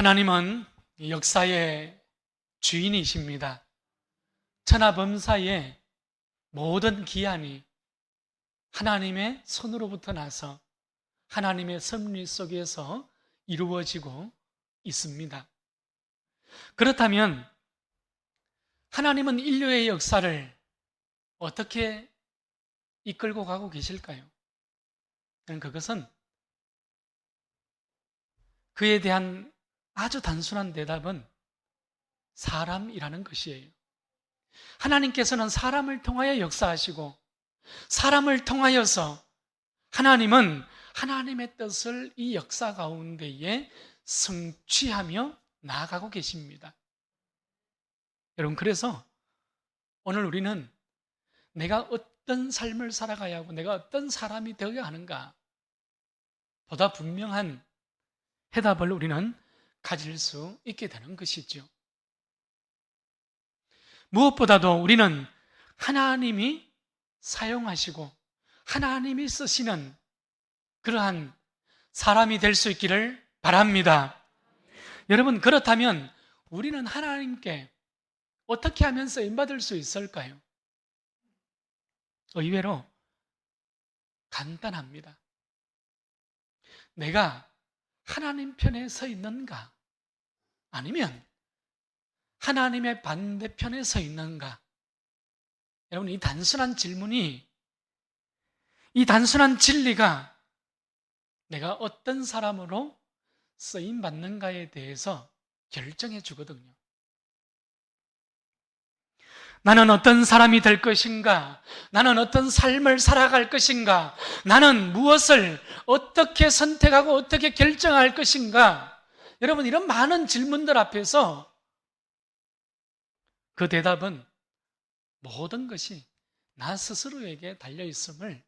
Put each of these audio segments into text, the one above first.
하나님은 역사의 주인이십니다. 천하범사의 모든 기한이 하나님의 손으로부터 나서 하나님의 섭리 속에서 이루어지고 있습니다. 그렇다면 하나님은 인류의 역사를 어떻게 이끌고 가고 계실까요? 그것은 그에 대한 아주 단순한 대답은 사람이라는 것이에요. 하나님께서는 사람을 통하여 역사하시고 사람을 통하여서 하나님은 하나님의 뜻을 이 역사 가운데에 성취하며 나아가고 계십니다. 여러분, 그래서 오늘 우리는 내가 어떤 삶을 살아가야 하고 내가 어떤 사람이 되어야 하는가 보다 분명한 해답을 우리는 가질 수 있게 되는 것이죠. 무엇보다도 우리는 하나님이 사용하시고 하나님이 쓰시는 그러한 사람이 될 수 있기를 바랍니다. 여러분, 그렇다면 우리는 하나님께 어떻게 하면 쓰임받을 수 있을까요? 의외로 간단합니다. 내가 하나님 편에 서 있는가? 아니면 하나님의 반대편에 서 있는가? 여러분, 이 단순한 질문이, 이 단순한 진리가 내가 어떤 사람으로 쓰임받는가에 대해서 결정해 주거든요. 나는 어떤 사람이 될 것인가? 나는 어떤 삶을 살아갈 것인가? 나는 무엇을 어떻게 선택하고 어떻게 결정할 것인가? 여러분, 이런 많은 질문들 앞에서 그 대답은 모든 것이 나 스스로에게 달려있음을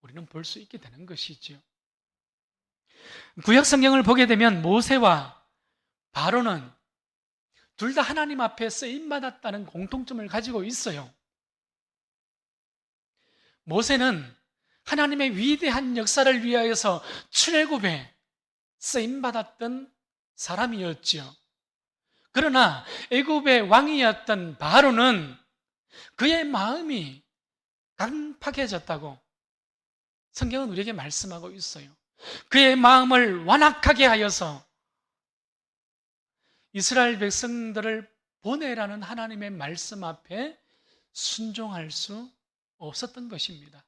우리는 볼 수 있게 되는 것이지요. 구약 성경을 보게 되면 모세와 바로는 둘 다 하나님 앞에 쓰임받았다는 공통점을 가지고 있어요. 모세는 하나님의 위대한 역사를 위하여서 출애굽에 쓰임받았던 사람이었죠. 그러나 애굽의 왕이었던 바로는 그의 마음이 강팍해졌다고 성경은 우리에게 말씀하고 있어요. 그의 마음을 완악하게 하여서 이스라엘 백성들을 보내라는 하나님의 말씀 앞에 순종할 수 없었던 것입니다.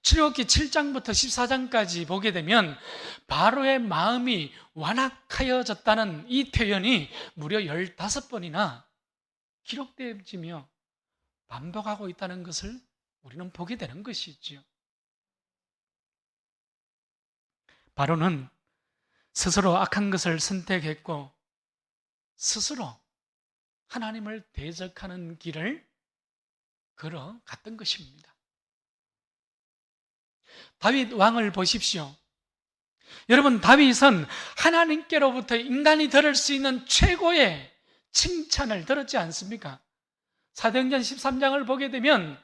출애굽기 7장부터 14장까지 보게 되면 바로의 마음이 완악하여졌다는 이 표현이 무려 15번이나 기록되어지며 반복하고 있다는 것을 우리는 보게 되는 것이지요. 바로는 스스로 악한 것을 선택했고 스스로 하나님을 대적하는 길을 걸어갔던 것입니다. 다윗 왕을 보십시오. 여러분, 다윗은 하나님께로부터 인간이 들을 수 있는 최고의 칭찬을 들었지 않습니까? 사도행전 13장을 보게 되면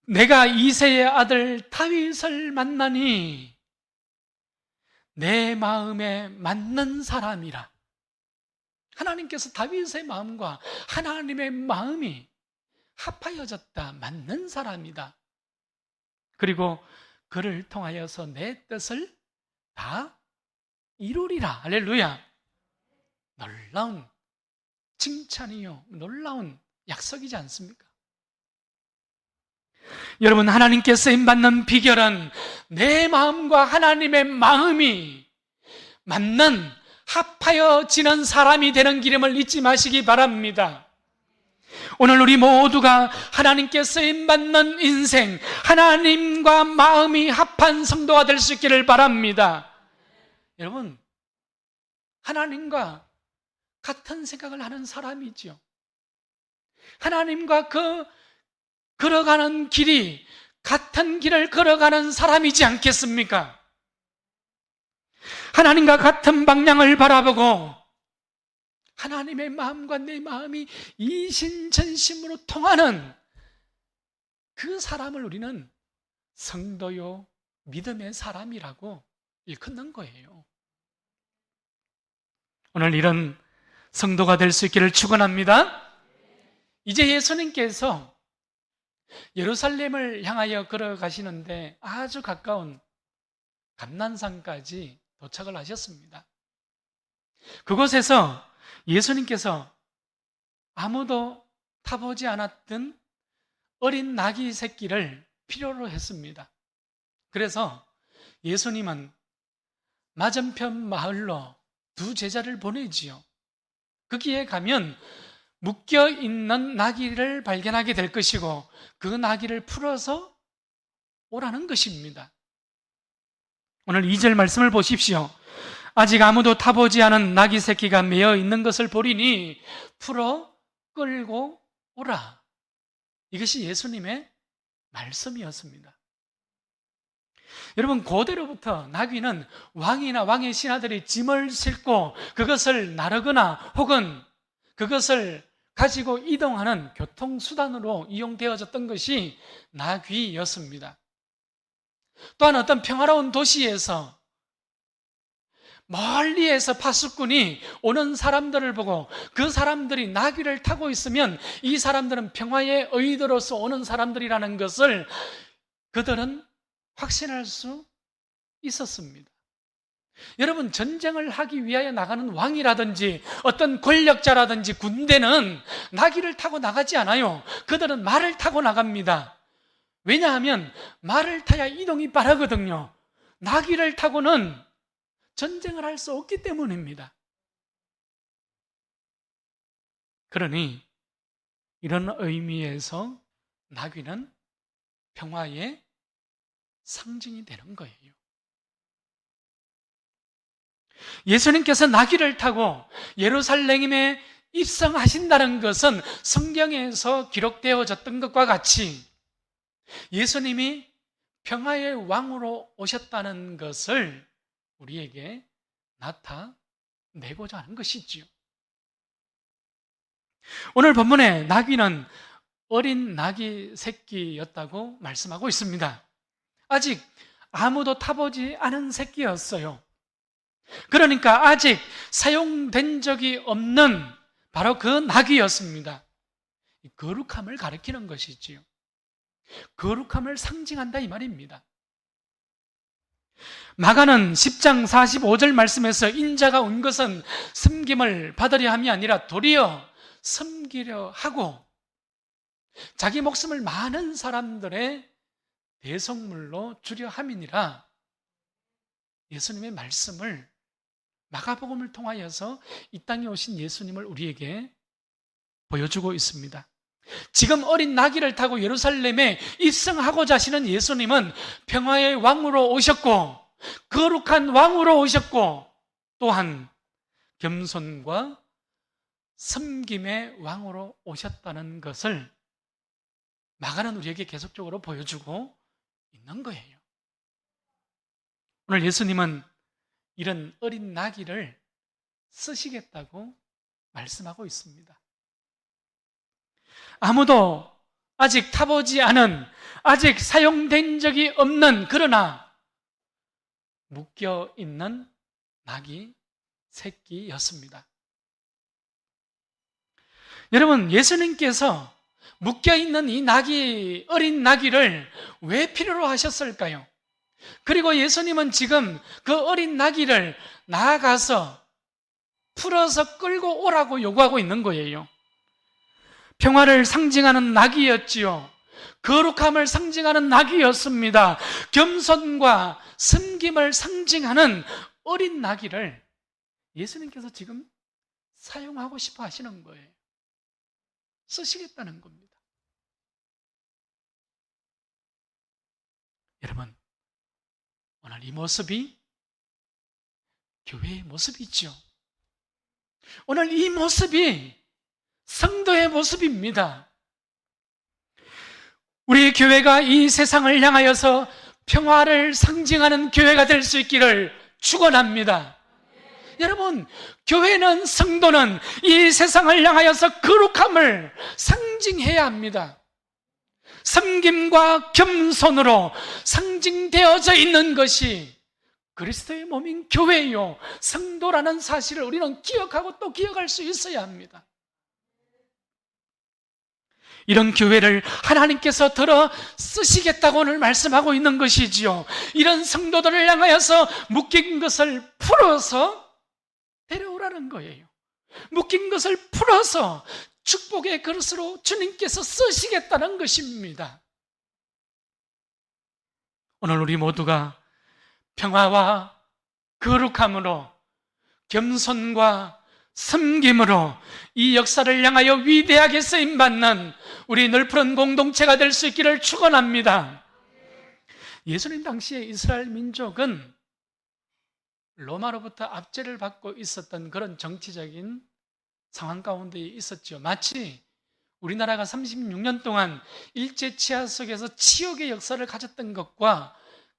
내가 이새의 아들 다윗을 만나니 내 마음에 맞는 사람이라. 하나님께서 다윗의 마음과 하나님의 마음이 합하여졌다. 맞는 사람이다. 그리고 그를 통하여서 내 뜻을 다 이루리라. 할렐루야. 놀라운 칭찬이요, 놀라운 약속이지 않습니까? 여러분, 하나님께 쓰임받는 비결은 내 마음과 하나님의 마음이 맞는 합하여지는 사람이 되는 길임을 잊지 마시기 바랍니다. 오늘 우리 모두가 하나님께 쓰임받는 인생, 하나님과 마음이 합한 성도가 될 수 있기를 바랍니다. 여러분, 하나님과 같은 생각을 하는 사람이지요. 하나님과 걸어가는 길이 같은 길을 걸어가는 사람이지 않겠습니까? 하나님과 같은 방향을 바라보고 하나님의 마음과 내 마음이 이신전심으로 통하는 그 사람을 우리는 성도요, 믿음의 사람이라고 일컫는 거예요. 오늘 이런 성도가 될 수 있기를 축원합니다. 이제 예수님께서 예루살렘을 향하여 걸어가시는데 아주 가까운 감난산까지 도착을 하셨습니다. 그곳에서 예수님께서 아무도 타보지 않았던 어린 나귀 새끼를 필요로 했습니다. 그래서 예수님은 맞은편 마을로 두 제자를 보내지요. 거기에 가면 묶여있는 나귀를 발견하게 될 것이고 그 나귀를 풀어서 오라는 것입니다. 오늘 2절 말씀을 보십시오. 아직 아무도 타보지 않은 나귀 새끼가 매어 있는 것을 보리니 풀어 끌고 오라. 이것이 예수님의 말씀이었습니다. 여러분, 고대로부터 나귀는 왕이나 왕의 신하들이 짐을 싣고 그것을 나르거나 혹은 그것을 가지고 이동하는 교통수단으로 이용되어졌던 것이 나귀였습니다. 또한 어떤 평화로운 도시에서 멀리에서 파수꾼이 오는 사람들을 보고 그 사람들이 나귀를 타고 있으면 이 사람들은 평화의 의도로서 오는 사람들이라는 것을 그들은 확신할 수 있었습니다. 여러분, 전쟁을 하기 위하여 나가는 왕이라든지 어떤 권력자라든지 군대는 나귀를 타고 나가지 않아요. 그들은 말을 타고 나갑니다. 왜냐하면 말을 타야 이동이 빠르거든요. 나귀를 타고는 전쟁을 할 수 없기 때문입니다. 그러니 이런 의미에서 나귀는 평화의 상징이 되는 거예요. 예수님께서 나귀를 타고 예루살렘에 입성하신다는 것은 성경에서 기록되어졌던 것과 같이 예수님이 평화의 왕으로 오셨다는 것을 우리에게 나타내고자 하는 것이지요. 오늘 본문의 나귀는 어린 나귀 새끼였다고 말씀하고 있습니다. 아직 아무도 타보지 않은 새끼였어요. 그러니까 아직 사용된 적이 없는 바로 그 나귀였습니다. 거룩함을 가리키는 것이지요. 거룩함을 상징한다 이 말입니다. 마가는 10장 45절 말씀에서 인자가 온 것은 섬김을 받으려 함이 아니라 도리어 섬기려 하고 자기 목숨을 많은 사람들의 대속물로 주려 함이니라. 예수님의 말씀을 마가복음을 통하여서 이 땅에 오신 예수님을 우리에게 보여주고 있습니다. 지금 어린 나귀를 타고 예루살렘에 입성하고자 하시는 예수님은 평화의 왕으로 오셨고 거룩한 왕으로 오셨고 또한 겸손과 섬김의 왕으로 오셨다는 것을 마가는 우리에게 계속적으로 보여주고 있는 거예요. 오늘 예수님은 이런 어린 나귀를 쓰시겠다고 말씀하고 있습니다. 아무도 아직 타보지 않은, 아직 사용된 적이 없는, 그러나 묶여있는 나귀 새끼였습니다. 여러분, 예수님께서 묶여있는 이 어린 나귀를 왜 필요로 하셨을까요? 그리고 예수님은 지금 그 어린 나귀를 나아가서 풀어서 끌고 오라고 요구하고 있는 거예요. 평화를 상징하는 나귀였지요. 거룩함을 상징하는 나귀였습니다. 겸손과 섬김을 상징하는 어린 나귀를 예수님께서 지금 사용하고 싶어 하시는 거예요. 쓰시겠다는 겁니다. 여러분, 오늘 이 모습이 교회의 모습이죠. 오늘 이 모습이 성도의 모습입니다. 우리 교회가 이 세상을 향하여서 평화를 상징하는 교회가 될 수 있기를 축원합니다. 여러분, 교회는, 성도는 이 세상을 향하여서 거룩함을 상징해야 합니다. 섬김과 겸손으로 상징되어져 있는 것이 그리스도의 몸인 교회요, 성도라는 사실을 우리는 기억하고 또 기억할 수 있어야 합니다. 이런 교회를 하나님께서 들어 쓰시겠다고 오늘 말씀하고 있는 것이지요. 이런 성도들을 향하여서 묶인 것을 풀어서 데려오라는 거예요. 묶인 것을 풀어서 축복의 그릇으로 주님께서 쓰시겠다는 것입니다. 오늘 우리 모두가 평화와 거룩함으로, 겸손과 섬김으로 이 역사를 향하여 위대하게 쓰임받는 우리 넓은 공동체가 될 수 있기를 축원합니다. 예수님 당시에 이스라엘 민족은 로마로부터 압제를 받고 있었던 그런 정치적인 상황 가운데 있었죠. 마치 우리나라가 36년 동안 일제 치하 속에서 치욕의 역사를 가졌던 것과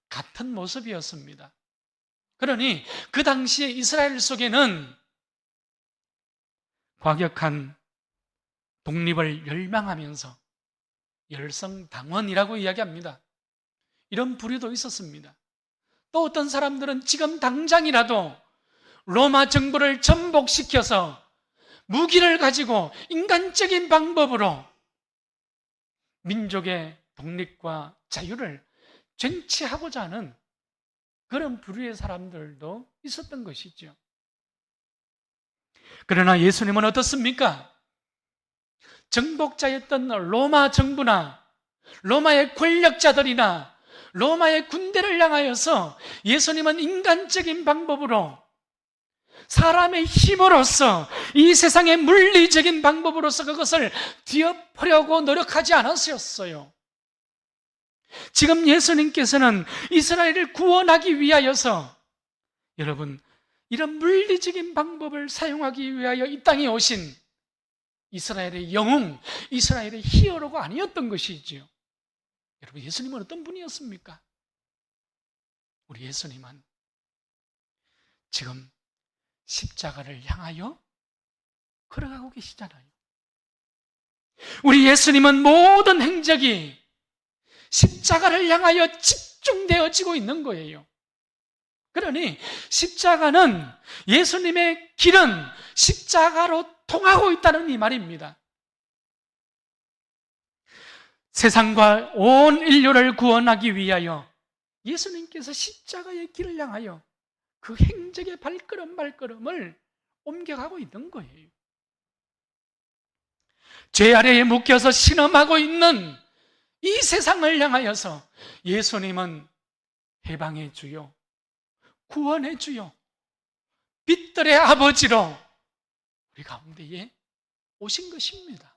같은 모습이었습니다. 그러니 그 당시에 이스라엘 속에는 과격한 독립을 열망하면서 열성당원이라고 이야기합니다. 이런 부류도 있었습니다. 또 어떤 사람들은 지금 당장이라도 로마 정부를 전복시켜서 무기를 가지고 인간적인 방법으로 민족의 독립과 자유를 쟁취하고자 하는 그런 부류의 사람들도 있었던 것이죠. 그러나 예수님은 어떻습니까? 정복자였던 로마 정부나 로마의 권력자들이나 로마의 군대를 향하여서 예수님은 인간적인 방법으로, 사람의 힘으로써, 이 세상의 물리적인 방법으로서 그것을 뒤엎으려고 노력하지 않았어요. 지금 예수님께서는 이스라엘을 구원하기 위하여서, 여러분, 이런 물리적인 방법을 사용하기 위하여 이 땅에 오신 이스라엘의 영웅, 이스라엘의 히어로가 아니었던 것이지요. 여러분, 예수님은 어떤 분이었습니까? 우리 예수님은 지금 십자가를 향하여 걸어가고 계시잖아요. 우리 예수님은 모든 행적이 십자가를 향하여 집중되어지고 있는 거예요. 그러니 십자가는, 예수님의 길은 십자가로 통하고 있다는 이 말입니다. 세상과 온 인류를 구원하기 위하여 예수님께서 십자가의 길을 향하여 그 행적의 발걸음을 옮겨가고 있는 거예요. 죄 아래에 묶여서 신음하고 있는 이 세상을 향하여서 예수님은 해방의 주요, 구원의 주요, 빛들의 아버지로 우리 가운데에 오신 것입니다.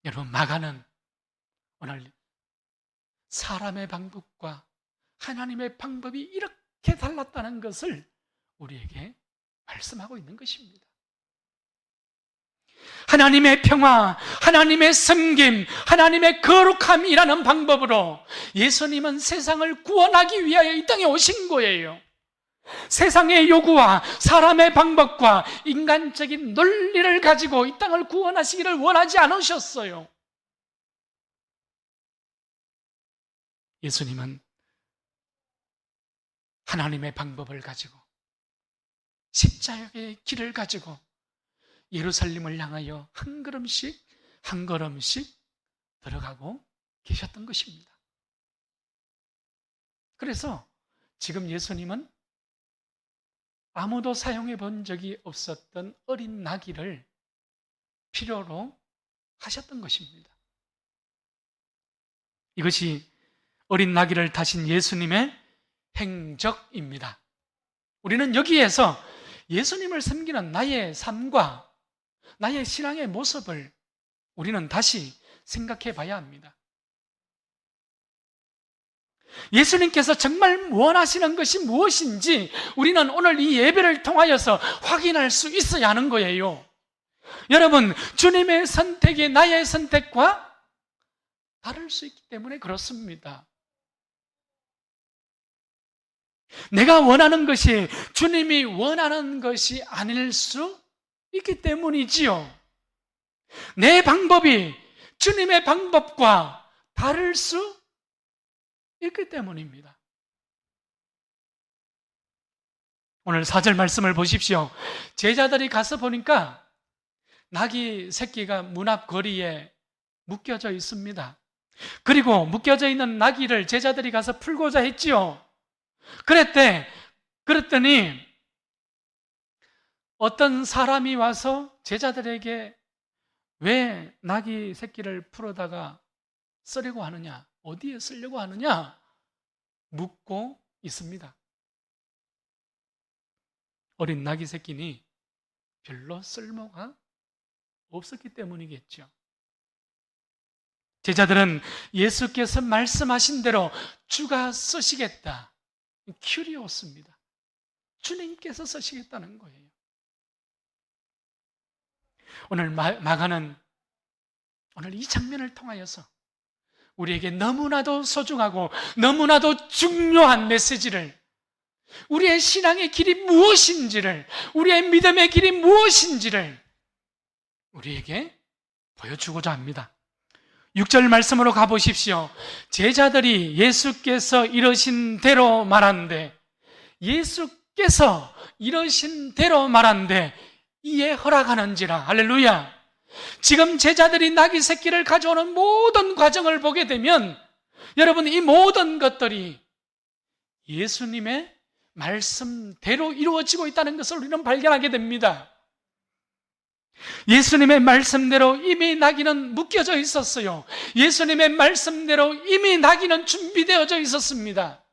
여러분, 마가는 오늘 사람의 방법과 하나님의 방법이 이렇게 달랐다는 것을 우리에게 말씀하고 있는 것입니다. 하나님의 평화, 하나님의 섬김, 하나님의 거룩함이라는 방법으로 예수님은 세상을 구원하기 위하여 이 땅에 오신 거예요. 세상의 요구와 사람의 방법과 인간적인 논리를 가지고 이 땅을 구원하시기를 원하지 않으셨어요. 예수님은 하나님의 방법을 가지고, 십자가의 길을 가지고 예루살렘을 향하여 한 걸음씩 한 걸음씩 들어가고 계셨던 것입니다. 그래서 지금 예수님은 아무도 사용해 본 적이 없었던 어린 나귀를 필요로 하셨던 것입니다. 이것이 어린 나귀를 타신 예수님의 행적입니다. 우리는 여기에서 예수님을 섬기는 나의 삶과 나의 신앙의 모습을 우리는 다시 생각해 봐야 합니다. 예수님께서 정말 원하시는 것이 무엇인지 우리는 오늘 이 예배를 통하여서 확인할 수 있어야 하는 거예요. 여러분, 주님의 선택이 나의 선택과 다를 수 있기 때문에 그렇습니다. 내가 원하는 것이 주님이 원하는 것이 아닐 수 있기 때문이지요. 내 방법이 주님의 방법과 다를 수 있기 때문입니다. 오늘 4절 말씀을 보십시오. 제자들이 가서 보니까 나귀 새끼가 문 앞 거리에 묶여져 있습니다. 그리고 묶여져 있는 나귀를 제자들이 가서 풀고자 했지요. 그랬더니 어떤 사람이 와서 제자들에게 왜 나귀 새끼를 풀어다가 쓰려고 하느냐, 어디에 쓰려고 하느냐 묻고 있습니다. 어린 나귀 새끼니 별로 쓸모가 없었기 때문이겠죠. 제자들은 예수께서 말씀하신 대로 주가 쓰시겠다, 큐리오스입니다. 주님께서 쓰시겠다는 거예요. 오늘 마가는 오늘 이 장면을 통하여서 우리에게 너무나도 소중하고 너무나도 중요한 메시지를, 우리의 신앙의 길이 무엇인지를, 우리의 믿음의 길이 무엇인지를 우리에게 보여주고자 합니다. 6절 말씀으로 가보십시오. 제자들이 예수께서 이러신 대로 말한대, 예수께서 이러신 대로 말한대 이에 허락하는지라. 할렐루야. 지금 제자들이 나귀 새끼를 가져오는 모든 과정을 보게 되면 여러분, 이 모든 것들이 예수님의 말씀대로 이루어지고 있다는 것을 우리는 발견하게 됩니다. 예수님의 말씀대로 이미 나귀는 묶여져 있었어요. 예수님의 말씀대로 이미 나귀는 준비되어져 있었습니다.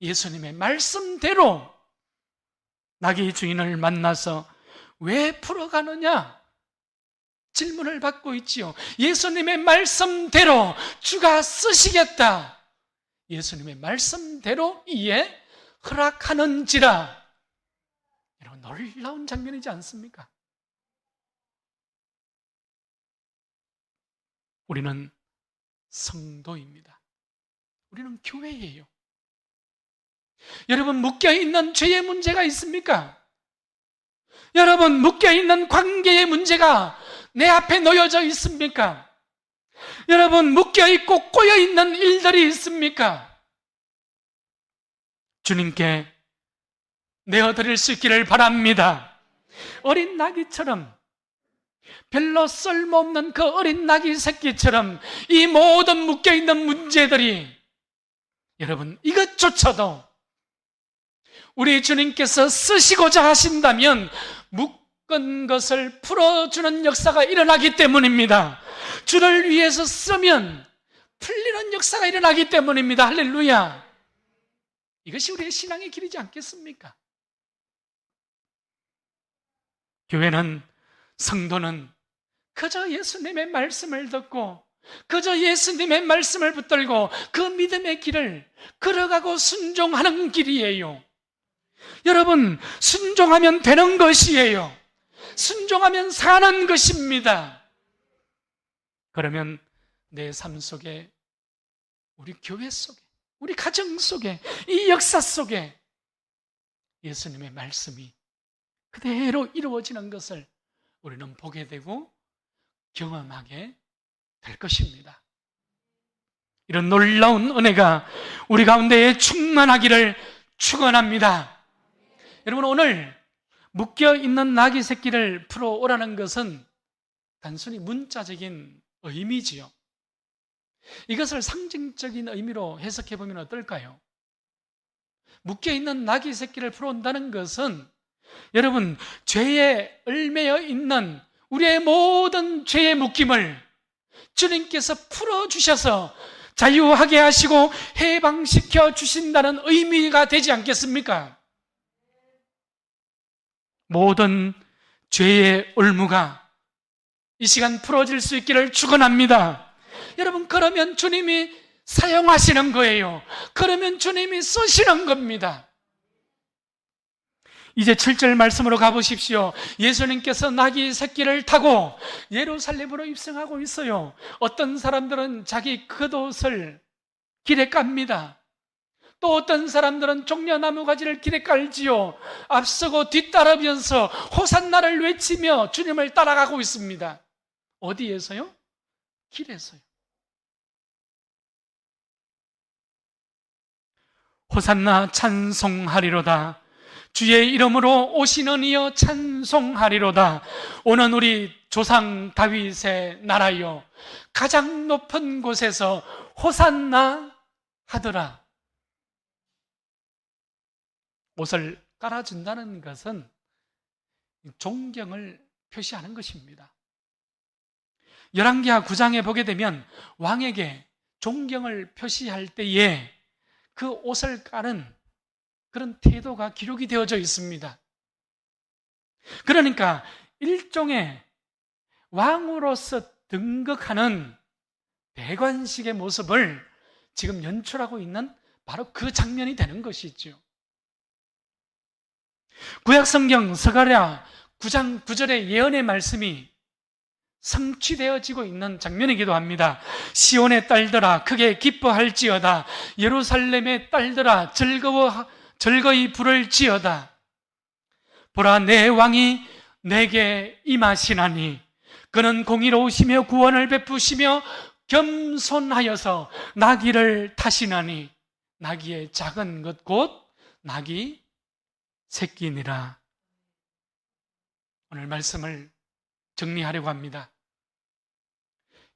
예수님의 말씀대로 나귀 주인을 만나서 왜 풀어가느냐 질문을 받고 있지요. 예수님의 말씀대로 주가 쓰시겠다, 예수님의 말씀대로 이에 허락하는지라. 여러분, 놀라운 장면이지 않습니까? 우리는 성도입니다. 우리는 교회예요. 여러분, 묶여있는 죄의 문제가 있습니까? 여러분, 묶여있는 관계의 문제가 내 앞에 놓여져 있습니까? 여러분, 묶여있고 꼬여있는 일들이 있습니까? 주님께 내어드릴 수 있기를 바랍니다. 어린 나귀처럼, 별로 쓸모없는 그 어린 나귀 새끼처럼 이 모든 묶여있는 문제들이, 여러분, 이것조차도 우리 주님께서 쓰시고자 하신다면 묶은 것을 풀어주는 역사가 일어나기 때문입니다. 주를 위해서 쓰면 풀리는 역사가 일어나기 때문입니다. 할렐루야. 이것이 우리의 신앙의 길이지 않겠습니까? 교회는, 성도는 그저 예수님의 말씀을 듣고 그저 예수님의 말씀을 붙들고 그 믿음의 길을 걸어가고 순종하는 길이에요. 여러분, 순종하면 되는 것이에요. 순종하면 사는 것입니다. 그러면 내 삶 속에, 우리 교회 속에, 우리 가정 속에, 이 역사 속에 예수님의 말씀이 그대로 이루어지는 것을 우리는 보게 되고 경험하게 될 것입니다. 이런 놀라운 은혜가 우리 가운데에 충만하기를 축원합니다. 여러분, 오늘 묶여있는 나귀 새끼를 풀어오라는 것은 단순히 문자적인 의미지요. 이것을 상징적인 의미로 해석해 보면 어떨까요? 묶여있는 나귀 새끼를 풀어온다는 것은, 여러분, 죄에 얽매여 있는 우리의 모든 죄의 묶임을 주님께서 풀어주셔서 자유하게 하시고 해방시켜 주신다는 의미가 되지 않겠습니까? 모든 죄의 올무가 이 시간 풀어질 수 있기를 축원합니다. 여러분, 그러면 주님이 사용하시는 거예요. 그러면 주님이 쓰시는 겁니다. 이제 7절 말씀으로 가보십시오. 예수님께서 나귀 새끼를 타고 예루살렘으로 입성하고 있어요. 어떤 사람들은 자기 겉옷을 길에 깝니다. 또 어떤 사람들은 종려나무 가지를 길에 깔지요. 앞서고 뒤따르면서 호산나를 외치며 주님을 따라가고 있습니다. 어디에서요? 길에서요. 호산나 찬송하리로다. 주의 이름으로 오시는 이여 찬송하리로다. 오는 우리 조상 다윗의 나라여 가장 높은 곳에서 호산나 하더라. 옷을 깔아준다는 것은 존경을 표시하는 것입니다. 열왕기하 9장에 보게 되면 왕에게 존경을 표시할 때에 그 옷을 까는 그런 태도가 기록이 되어져 있습니다. 그러니까 일종의 왕으로서 등극하는 대관식의 모습을 지금 연출하고 있는 바로 그 장면이 되는 것이죠. 구약성경 스가랴 9장 9절의 예언의 말씀이 성취되어지고 있는 장면이기도 합니다. 시온의 딸들아 크게 기뻐할지어다. 예루살렘의 딸들아 즐거이 부를지어다. 보라, 내 왕이 내게 임하시나니 그는 공의로우시며 구원을 베푸시며 겸손하여서 나귀를 타시나니 나귀의 작은 것 곧 나귀 새끼니라. 오늘 말씀을 정리하려고 합니다.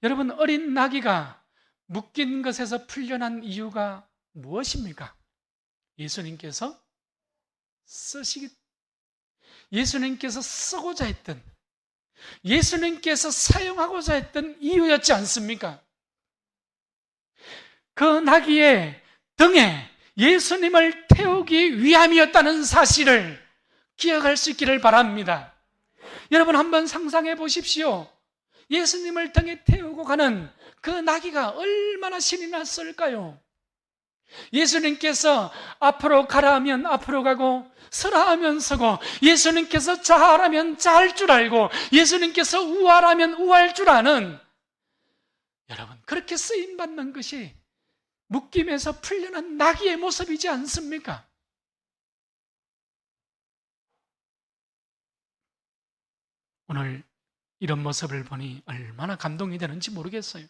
여러분, 어린 나귀가 묶인 것에서 풀려난 이유가 무엇입니까? 예수님께서 쓰고자 했던, 예수님께서 사용하고자 했던 이유였지 않습니까? 그 나귀의 등에 예수님을 태우기 위함이었다는 사실을 기억할 수 있기를 바랍니다. 여러분, 한번 상상해 보십시오. 예수님을 등에 태우고 가는 그 나귀가 얼마나 신이 났을까요? 예수님께서 앞으로 가라 하면 앞으로 가고 서라 하면 서고, 예수님께서 자하라면 자할 줄 알고, 예수님께서 우하라면 우할 줄 아는, 여러분, 그렇게 쓰임받는 것이 묶임에서 풀려난 나귀의 모습이지 않습니까? 오늘 이런 모습을 보니 얼마나 감동이 되는지 모르겠어요.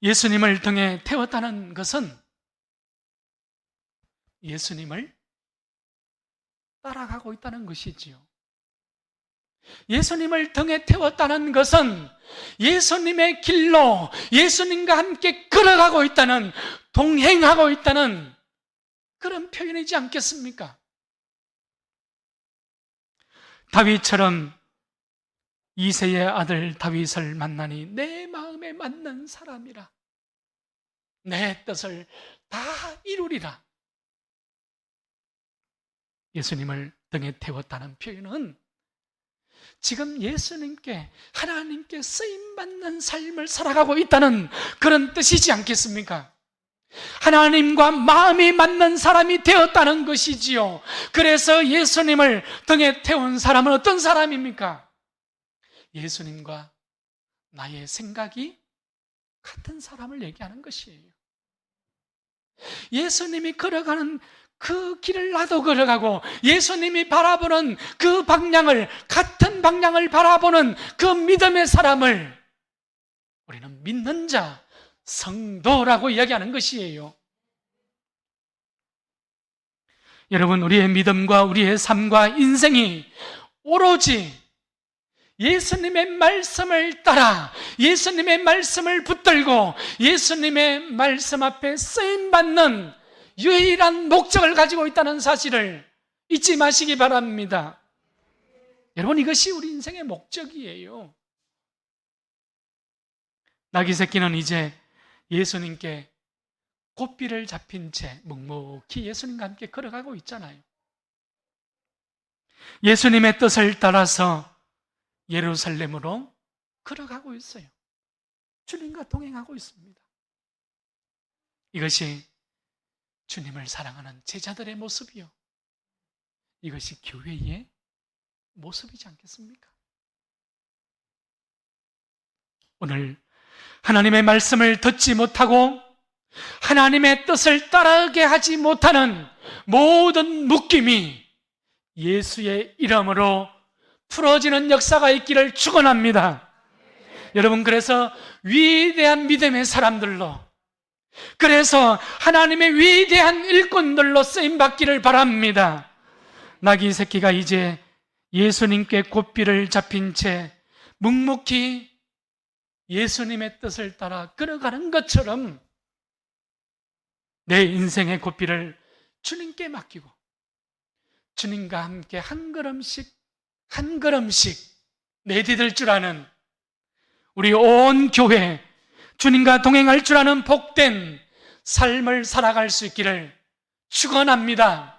예수님을 등에 태웠다는 것은 예수님을 따라가고 있다는 것이지요. 예수님을 등에 태웠다는 것은 예수님의 길로 예수님과 함께 걸어가고 있다는, 동행하고 있다는 그런 표현이지 않겠습니까? 다윗처럼 이새의 아들 다윗을 만나니 내 마음에 맞는 사람이라, 내 뜻을 다 이루리라. 예수님을 등에 태웠다는 표현은 지금 예수님께, 하나님께 쓰임받는 삶을 살아가고 있다는 그런 뜻이지 않겠습니까? 하나님과 마음이 맞는 사람이 되었다는 것이지요. 그래서 예수님을 등에 태운 사람은 어떤 사람입니까? 예수님과 나의 생각이 같은 사람을 얘기하는 것이에요. 예수님이 걸어가는 그 길을 나도 걸어가고, 예수님이 바라보는 그 방향을, 같은 방향을 바라보는 그 믿음의 사람을 우리는 믿는 자, 성도라고 이야기하는 것이에요. 여러분, 우리의 믿음과 우리의 삶과 인생이 오로지 예수님의 말씀을 따라, 예수님의 말씀을 붙들고 예수님의 말씀 앞에 쓰임받는 유일한 목적을 가지고 있다는 사실을 잊지 마시기 바랍니다. 여러분, 이것이 우리 인생의 목적이에요. 나귀 새끼는 이제 예수님께 고삐를 잡힌 채 묵묵히 예수님과 함께 걸어가고 있잖아요. 예수님의 뜻을 따라서 예루살렘으로 걸어가고 있어요. 주님과 동행하고 있습니다. 이것이 주님을 사랑하는 제자들의 모습이요, 이것이 교회의 모습이지 않겠습니까? 오늘 하나님의 말씀을 듣지 못하고 하나님의 뜻을 따르게 하지 못하는 모든 묶임이 예수의 이름으로 풀어지는 역사가 있기를 축원합니다. 여러분, 그래서 위대한 믿음의 사람들로 그래서 하나님의 위대한 일꾼들로 쓰임받기를 바랍니다. 나귀 새끼가 이제 예수님께 고삐를 잡힌 채 묵묵히 예수님의 뜻을 따라 걸어가는 것처럼 내 인생의 고삐를 주님께 맡기고 주님과 함께 한 걸음씩 한 걸음씩 내디딜 줄 아는 우리 온 교회, 주님과 동행할 줄 아는 복된 삶을 살아갈 수 있기를 축원합니다.